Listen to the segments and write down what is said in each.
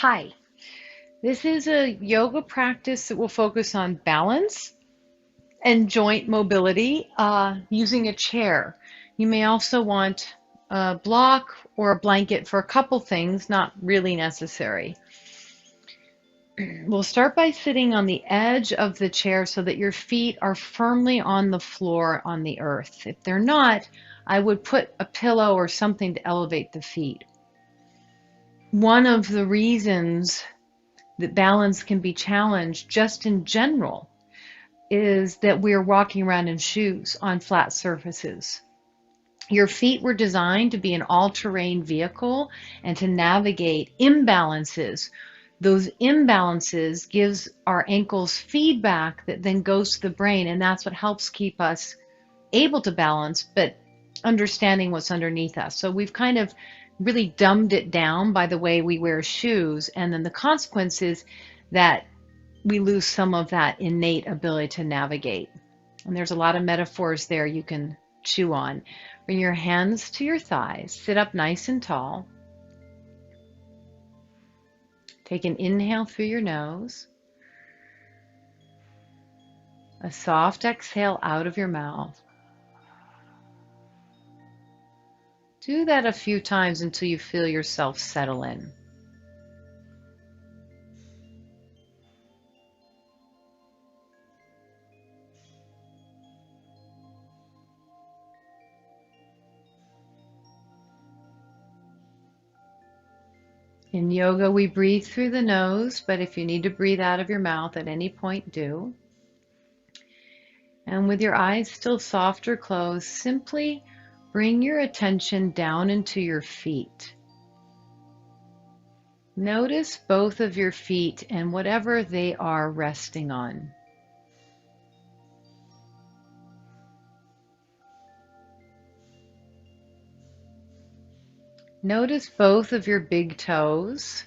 Hi, this is a yoga practice that will focus on balance and joint mobility using a chair. You may also want a block or a blanket for a couple things, not really necessary. We'll start by sitting on the edge of the chair so that your feet are firmly on the floor on the earth. If they're not, I would put a pillow or something to elevate the feet. One of the reasons that balance can be challenged just in general is that we're walking around in shoes on flat surfaces. Your feet were designed to be an all-terrain vehicle and to navigate imbalances. Those imbalances gives our ankles feedback that then goes to the brain, and that's what helps keep us able to balance, but understanding what's underneath us. So we've kind of really dumbed it down by the way we wear shoes, and then the consequence is that we lose some of that innate ability to navigate. And there's a lot of metaphors there you can chew on. Bring your hands to your thighs, sit up nice and tall. Take an inhale through your nose, a soft exhale out of your mouth. Do that a few times until you feel yourself settle in. In yoga, we breathe through the nose, but if you need to breathe out of your mouth at any point, do. And with your eyes still soft or closed, simply bring your attention down into your feet. Notice both of your feet and whatever they are resting on. Notice both of your big toes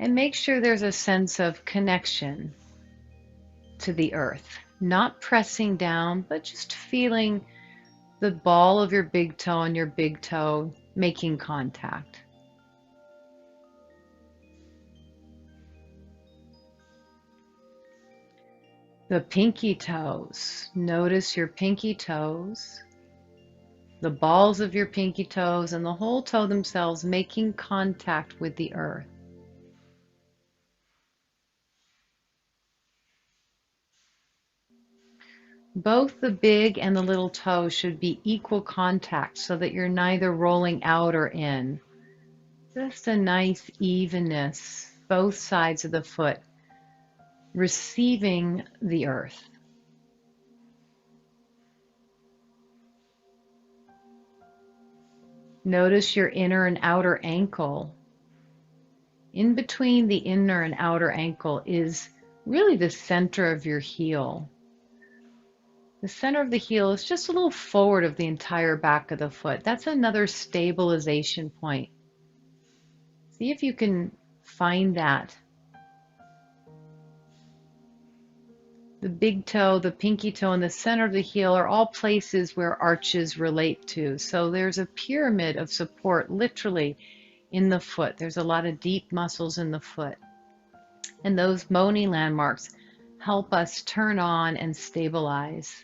and make sure there's a sense of connection to the earth. Not pressing down, but just feeling the ball of your big toe and your big toe making contact. The pinky toes. Notice your pinky toes, the balls of your pinky toes, and the whole toe themselves making contact with the earth. Both the big and the little toe should be equal contact so that you're neither rolling out or in. Just a nice evenness, both sides of the foot receiving the earth. Notice your inner and outer ankle. In between the inner and outer ankle is really the center of your heel. The center of the heel is just a little forward of the entire back of the foot. That's another stabilization point. See if you can find that. The big toe, the pinky toe, and the center of the heel are all places where arches relate to. So there's a pyramid of support literally in the foot. There's a lot of deep muscles in the foot. And those Moni landmarks help us turn on and stabilize.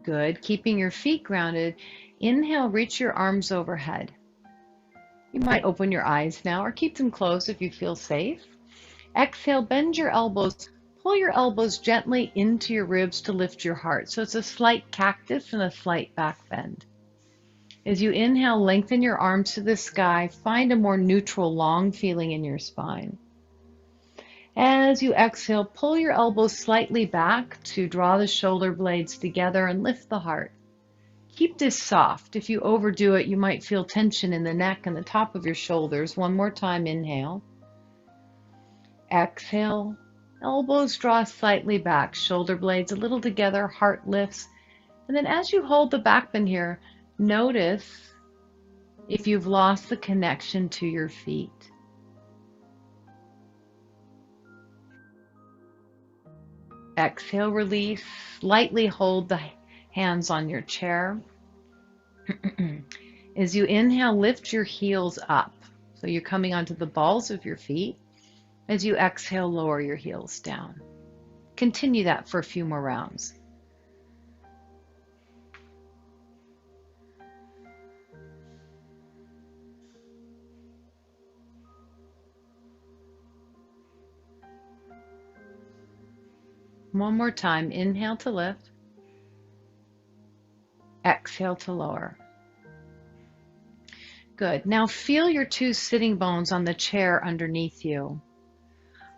Good. Keeping your feet grounded. Inhale, reach your arms overhead. You might open your eyes now or keep them closed if you feel safe. Exhale, bend your elbows. Pull your elbows gently into your ribs to lift your heart. So it's a slight cactus and a slight back bend. As you inhale, lengthen your arms to the sky. Find a more neutral, long feeling in your spine. As you exhale, pull your elbows slightly back to draw the shoulder blades together and lift the heart. Keep this soft. If you overdo it, you might feel tension in the neck and the top of your shoulders. One more time, inhale. Exhale, elbows draw slightly back, shoulder blades a little together, heart lifts. And then as you hold the back bend here, notice if you've lost the connection to your feet. Exhale, release. Lightly hold the hands on your chair. As you inhale, lift your heels up. So you're coming onto the balls of your feet. As you exhale, lower your heels down. Continue that for a few more rounds. One more time. Inhale to lift. Exhale to lower. Good. Now feel your two sitting bones on the chair underneath you.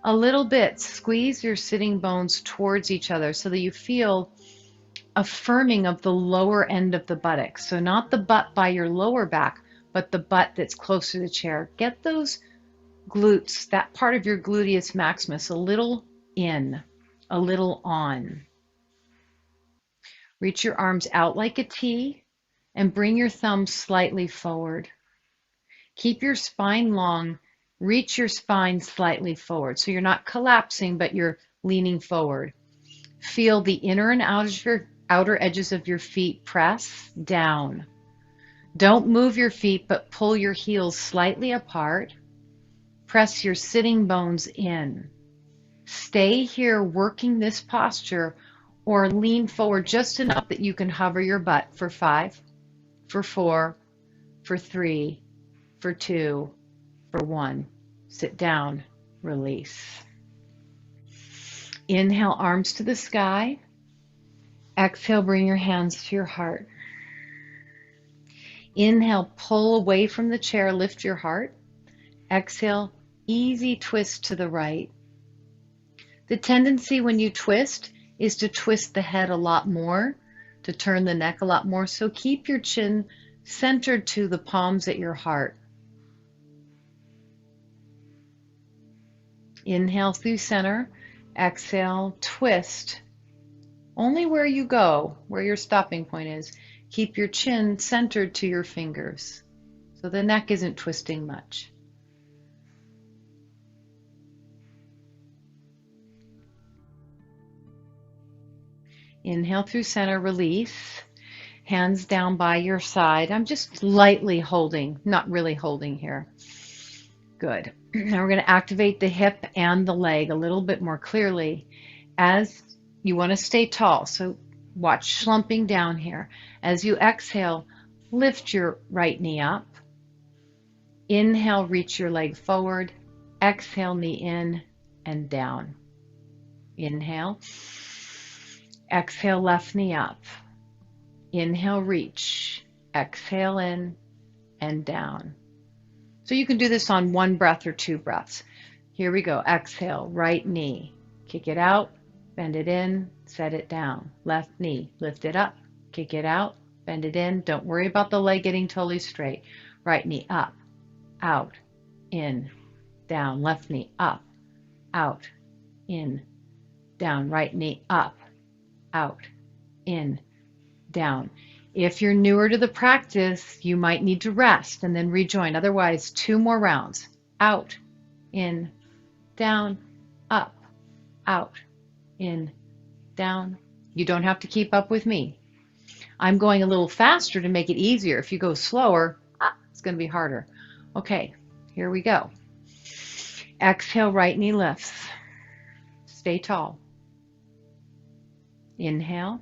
A little bit. Squeeze your sitting bones towards each other so that you feel a firming of the lower end of the buttocks. So not the butt by your lower back, but the butt that's close to the chair. Get those glutes, that part of your gluteus maximus, a little in, a little on. Reach your arms out like a T and bring your thumbs slightly forward. Keep your spine long. Reach your spine slightly forward. So you're not collapsing, but you're leaning forward. Feel the inner and outer edges of your feet press down. Don't move your feet, but pull your heels slightly apart. Press your sitting bones in. Stay here working this posture or lean forward just enough that you can hover your butt for 5, for 4, for 3, for 2, for 1. Sit down, release. Inhale, arms to the sky. Exhale, bring your hands to your heart. Inhale, pull away from the chair, lift your heart. Exhale, easy twist to the right. The tendency when you twist is to twist the head a lot more, to turn the neck a lot more. So keep your chin centered to the palms at your heart. Inhale through center. Exhale, twist. Only where you go, where your stopping point is. Keep your chin centered to your fingers, so the neck isn't twisting much. Inhale through center, release. Hands down by your side. I'm just lightly holding, not really holding here. Good. Now we're going to activate the hip and the leg a little bit more clearly. As you want to stay tall, so watch slumping down here. As you exhale, lift your right knee up. Inhale, reach your leg forward. Exhale, knee in and down. Inhale. Exhale, left knee up. Inhale, reach. Exhale in and down. So you can do this on 1 breath or 2 breaths. Here we go. Exhale, right knee. Kick it out, bend it in, set it down. Left knee, lift it up, kick it out, bend it in. Don't worry about the leg getting totally straight. Right knee up, out, in, down. Left knee up, out, in, down. Right knee up, out, in, down. If you're newer to the practice, you might need to rest and then rejoin. Otherwise, 2 more rounds. Out, in, down, up, out, in, down. You don't have to keep up with me. I'm going a little faster to make it easier. If you go slower, it's going to be harder. Okay, here we go. Exhale, right knee lifts. Stay tall. Inhale.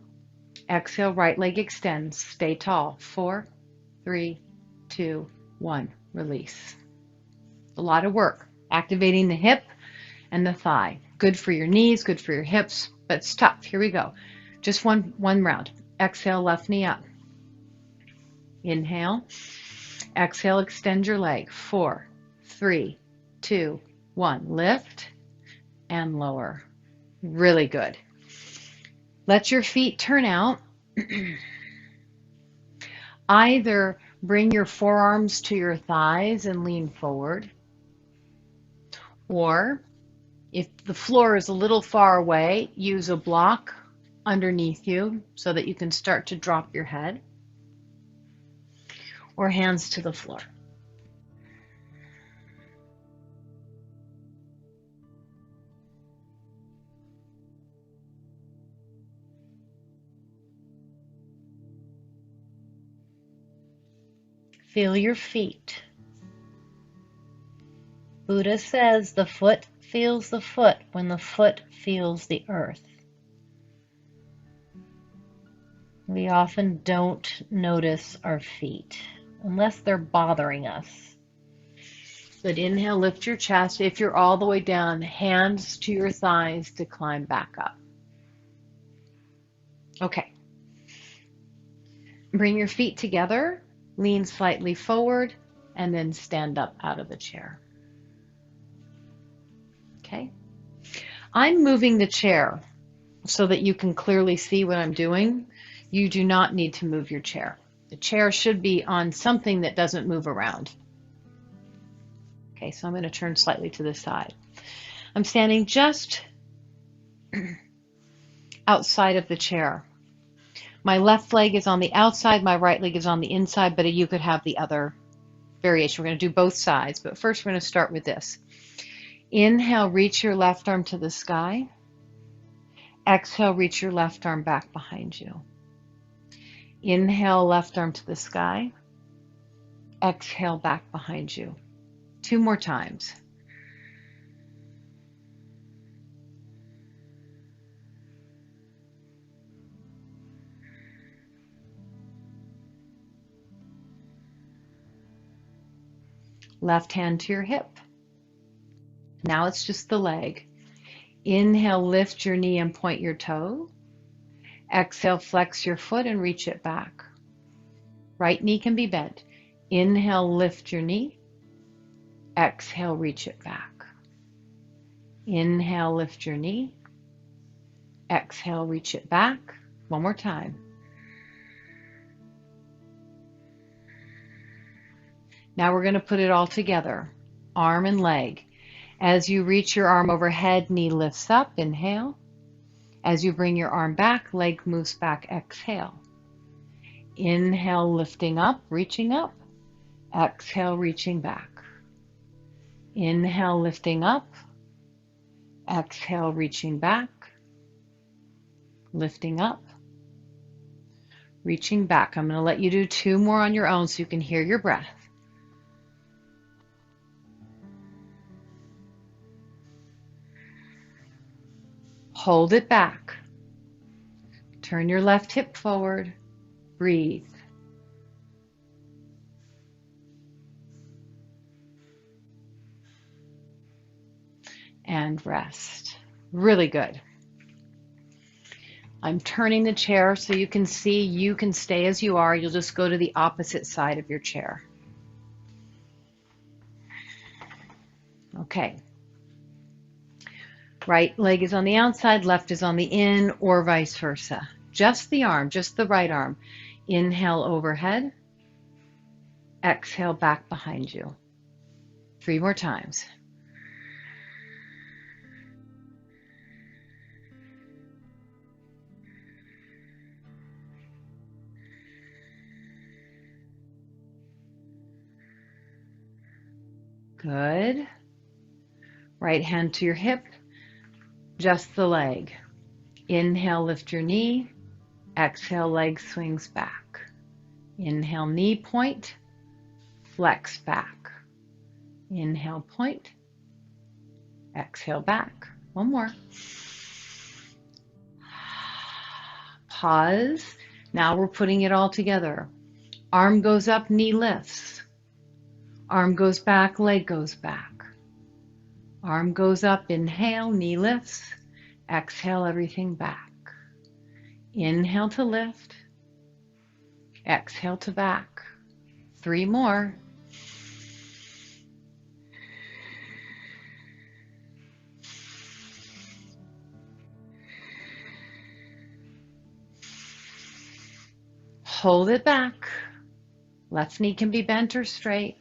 Exhale, right leg extends. Stay tall. 4, 3, 2, 1. Release. A lot of work. Activating the hip and the thigh. Good for your knees, good for your hips, but it's tough. Here we go. Just one round. Exhale, left knee up. Inhale. Exhale, extend your leg. 4, 3, 2, 1. Lift and lower. Really good. Let your feet turn out. Either bring your forearms to your thighs and lean forward, or if the floor is a little far away, use a block underneath you so that you can start to drop your head, or hands to the floor. Feel your feet. Buddha says the foot feels the foot when the foot feels the earth. We often don't notice our feet unless they're bothering us. But inhale, lift your chest. If you're all the way down, hands to your thighs to climb back up. Okay. Bring your feet together, lean slightly forward, and then stand up out of the chair. Okay. I'm moving the chair so that you can clearly see what I'm doing. You do not need to move your chair. The chair should be on something that doesn't move around. Okay, so I'm going to turn slightly to the side. I'm standing just outside of the chair. My left leg is on the outside, my right leg is on the inside, but you could have the other variation. We're going to do both sides, but first we're going to start with this. Inhale, reach your left arm to the sky. Exhale, reach your left arm back behind you. Inhale, left arm to the sky. Exhale, back behind you. 2 more times. Left hand to your hip. Now it's just the leg. Inhale, lift your knee and point your toe. Exhale, flex your foot and reach it back. Right knee can be bent. Inhale, lift your knee. Exhale, reach it back. Inhale, lift your knee. Exhale, reach it back. 1 more time. Now we're going to put it all together, arm and leg. As you reach your arm overhead, knee lifts up, inhale. As you bring your arm back, leg moves back, exhale. Inhale, lifting up, reaching up. Exhale, reaching back. Inhale, lifting up. Exhale, reaching back. Lifting up. Reaching back. I'm going to let you do 2 more on your own so you can hear your breath. Hold it back. Turn your left hip forward. Breathe. And rest. Really good. I'm turning the chair so you can see you can stay as you are. You'll just go to the opposite side of your chair. Okay. Right leg is on the outside, left is on the in, or vice versa. Just the arm, just the right arm. Inhale overhead. Exhale back behind you. 3 more times. Good. Right hand to your hip. Just the leg. Inhale, lift your knee. Exhale, leg swings back. Inhale, knee point. Flex back. Inhale, point. Exhale, back. 1 more. Pause. Now we're putting it all together. Arm goes up, knee lifts. Arm goes back, leg goes back. Arm goes up, inhale, knee lifts. Exhale, everything back. Inhale to lift. Exhale to back. 3 more. Hold it back. Left knee can be bent or straight.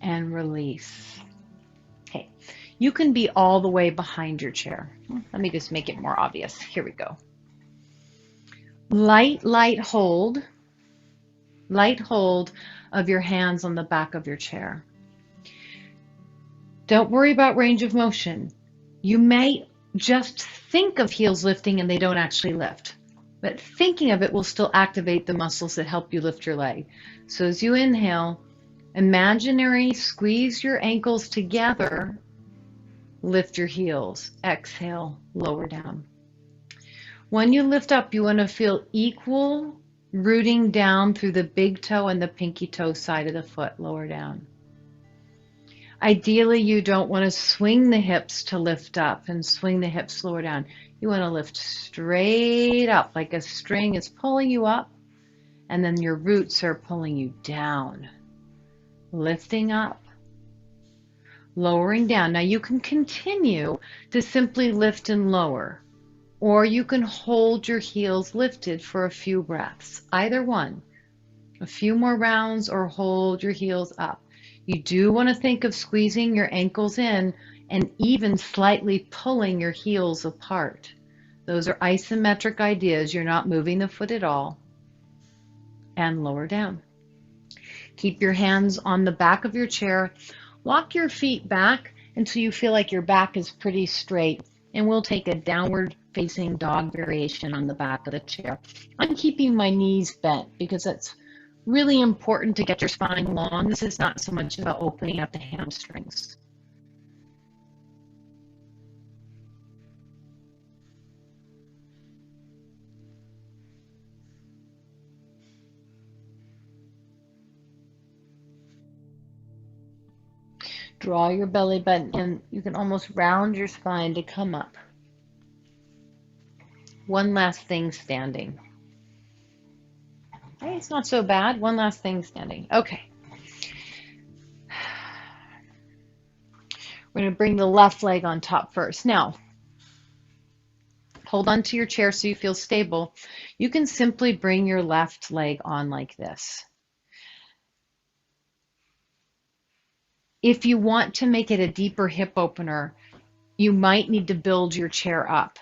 And release. Okay, you can be all the way behind your chair. Let me just make it more obvious. Here we go. Light hold of your hands on the back of your chair. Don't worry about range of motion. You may just think of heels lifting and they don't actually lift. But thinking of it will still activate the muscles that help you lift your leg. So as you inhale, imaginary squeeze your ankles together, lift your heels. Exhale, lower down. When you lift up, you want to feel equal rooting down through the big toe and the pinky toe side of the foot, lower down. Ideally, you don't want to swing the hips to lift up and swing the hips lower down. You want to lift straight up like a string is pulling you up, and then your roots are pulling you down. Lifting up, lowering down. Now you can continue to simply lift and lower, or you can hold your heels lifted for a few breaths. Either one. A few more rounds or hold your heels up. You do want to think of squeezing your ankles in and even slightly pulling your heels apart. Those are isometric ideas. You're not moving the foot at all. And lower down. Keep your hands on the back of your chair. Walk your feet back until you feel like your back is pretty straight. And we'll take a downward facing dog variation on the back of the chair. I'm keeping my knees bent because that's really important to get your spine long. This is not so much about opening up the hamstrings. Draw your belly button in. You can almost round your spine to come up. One last thing standing. Hey, it's not so bad. One last thing standing. Okay. We're going to bring the left leg on top first. Now, hold on to your chair so you feel stable. You can simply bring your left leg on like this. If you want to make it a deeper hip opener, you might need to build your chair up,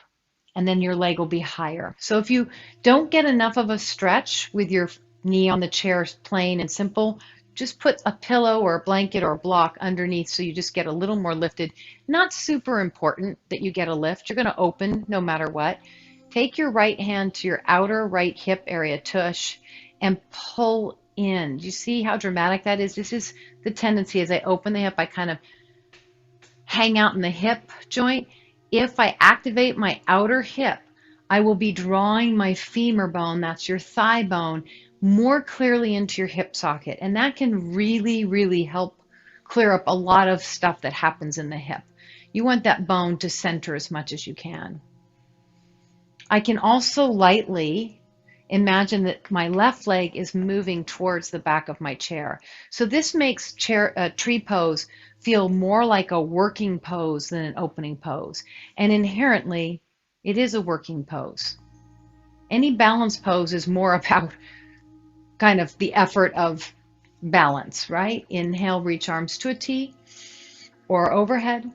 and then your leg will be higher. So if you don't get enough of a stretch with your knee on the chair, plain and simple, just put a pillow or a blanket or a block underneath so you just get a little more lifted. Not super important that you get a lift. You're going to open no matter what. Take your right hand to your outer right hip area, tush, and pull in. Do you see how dramatic that is? This is the tendency as I open the hip, I kind of hang out in the hip joint. If I activate my outer hip, I will be drawing my femur bone, that's your thigh bone, more clearly into your hip socket. And that can really, really help clear up a lot of stuff that happens in the hip. You want that bone to center as much as you can. I can also lightly imagine that my left leg is moving towards the back of my chair. So this makes tree pose feel more like a working pose than an opening pose. And inherently, it is a working pose. Any balance pose is more about kind of the effort of balance, right? Inhale, reach arms to a T or overhead.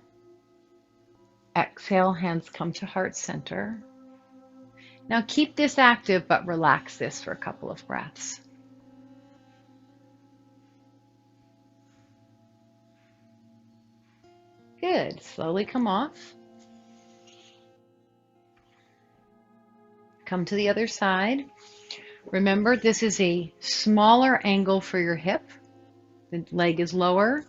Exhale, hands come to heart center. Now keep this active, but relax this for a couple of breaths. Good. Slowly come off. Come to the other side. Remember, this is a smaller angle for your hip. The leg is lower.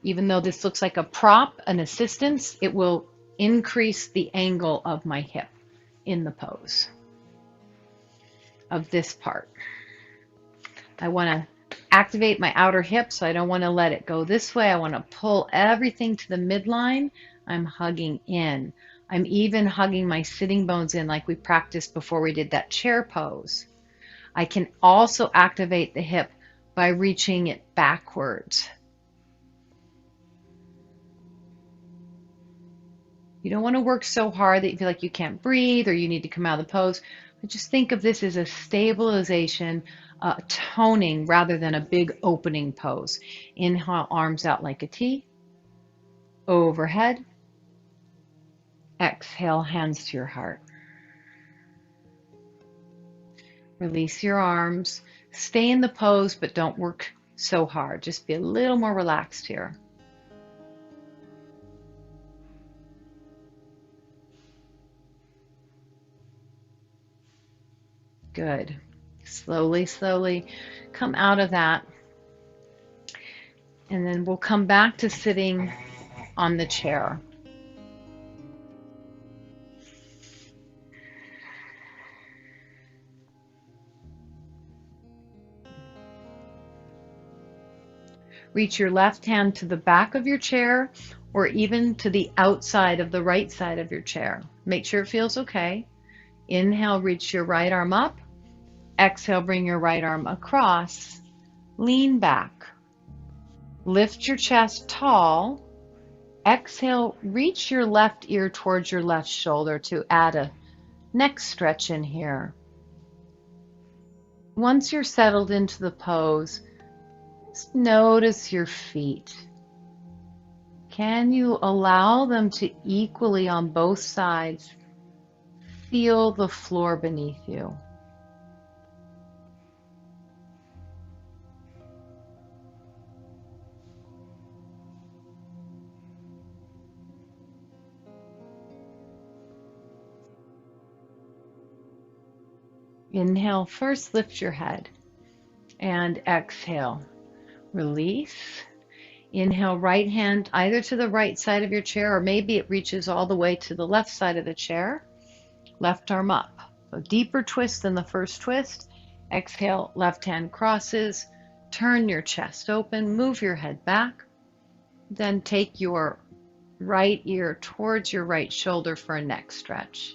Even though this looks like a prop, an assistance, it will increase the angle of my hip in the pose of this part. I want to activate my outer hip, so I don't want to let it go this way. I want to pull everything to the midline. I'm hugging in. I'm even hugging my sitting bones in like we practiced before we did that chair pose. I can also activate the hip by reaching it backwards. You don't want to work so hard that you feel like you can't breathe or you need to come out of the pose, but just think of this as a stabilization, toning rather than a big opening pose. Inhale, arms out like a T, overhead. Exhale, hands to your heart. Release your arms. Stay in the pose, but don't work so hard. Just be a little more relaxed here. Good. Slowly, slowly come out of that. And then we'll come back to sitting on the chair. Reach your left hand to the back of your chair or even to the outside of the right side of your chair. Make sure it feels okay. Inhale, reach your right arm up. Exhale, bring your right arm across. Lean back. Lift your chest tall. Exhale, reach your left ear towards your left shoulder to add a neck stretch in here. Once you're settled into the pose, just notice your feet. Can you allow them to equally on both sides feel the floor beneath you? Inhale, first lift your head and exhale. Release. Inhale, right hand either to the right side of your chair or maybe it reaches all the way to the left side of the chair. Left arm up. A deeper twist than the first twist. Exhale, left hand crosses. Turn your chest open, move your head back. Then take your right ear towards your right shoulder for a neck stretch.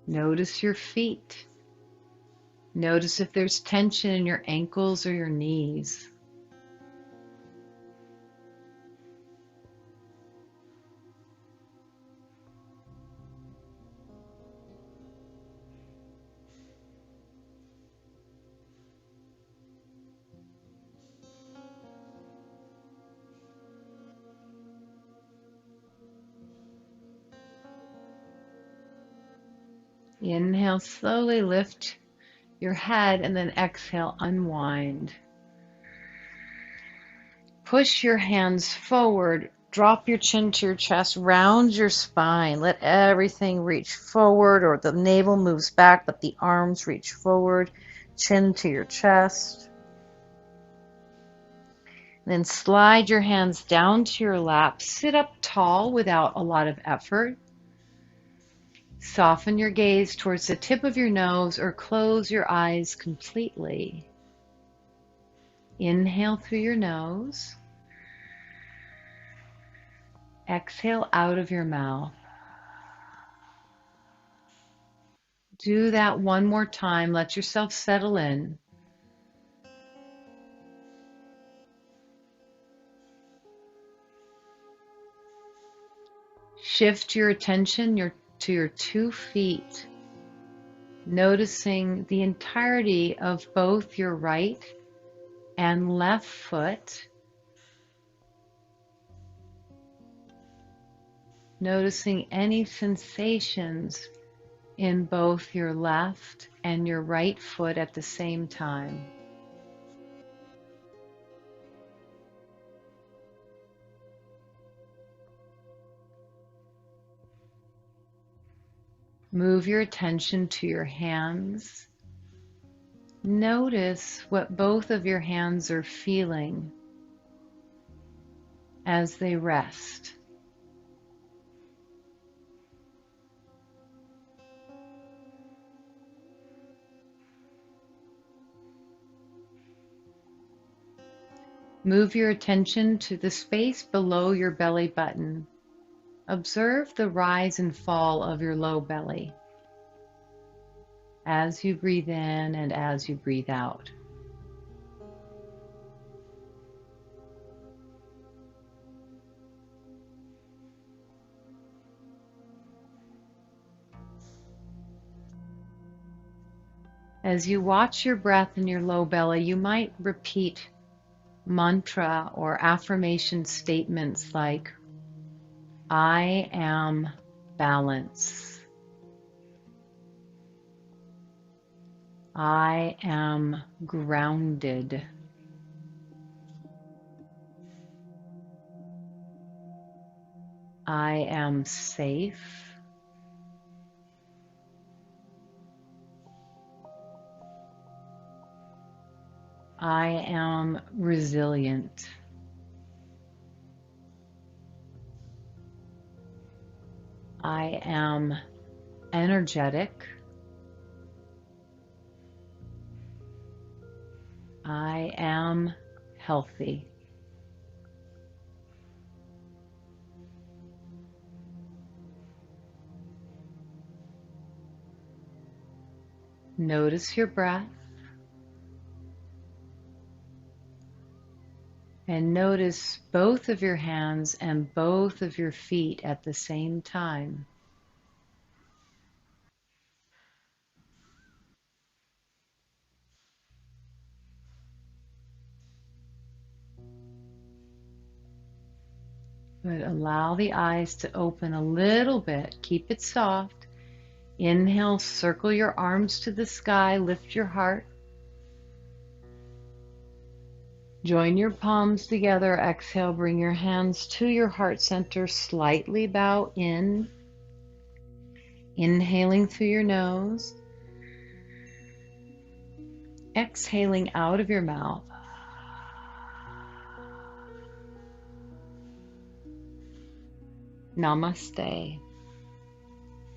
Notice your feet. Notice if there's tension in your ankles or your knees. Inhale, slowly lift your head and then exhale, unwind. Push your hands forward, drop your chin to your chest, round your spine. Let everything reach forward, or the navel moves back, but the arms reach forward, chin to your chest. Then slide your hands down to your lap. Sit up tall without a lot of effort. Soften your gaze towards the tip of your nose or close your eyes completely. Inhale through your nose. Exhale out of your mouth. Do that one more time. Let yourself settle in. Shift your attention to your 2 feet, noticing the entirety of both your right and left foot. Noticing any sensations in both your left and your right foot at the same time. Move your attention to your hands. Notice what both of your hands are feeling as they rest. Move your attention to the space below your belly button. Observe the rise and fall of your low belly as you breathe in and as you breathe out. As you watch your breath in your low belly, you might repeat mantra or affirmation statements like, I am balance. I am grounded. I am safe. I am resilient. I am energetic. I am healthy. Notice your breath and notice both of your hands and both of your feet at the same time. But allow the eyes to open a little bit. Keep it soft. Inhale, circle your arms to the sky, lift your heart. Join your palms together. Exhale, bring your hands to your heart center. Slightly bow in. Inhaling through your nose. Exhaling out of your mouth. Namaste.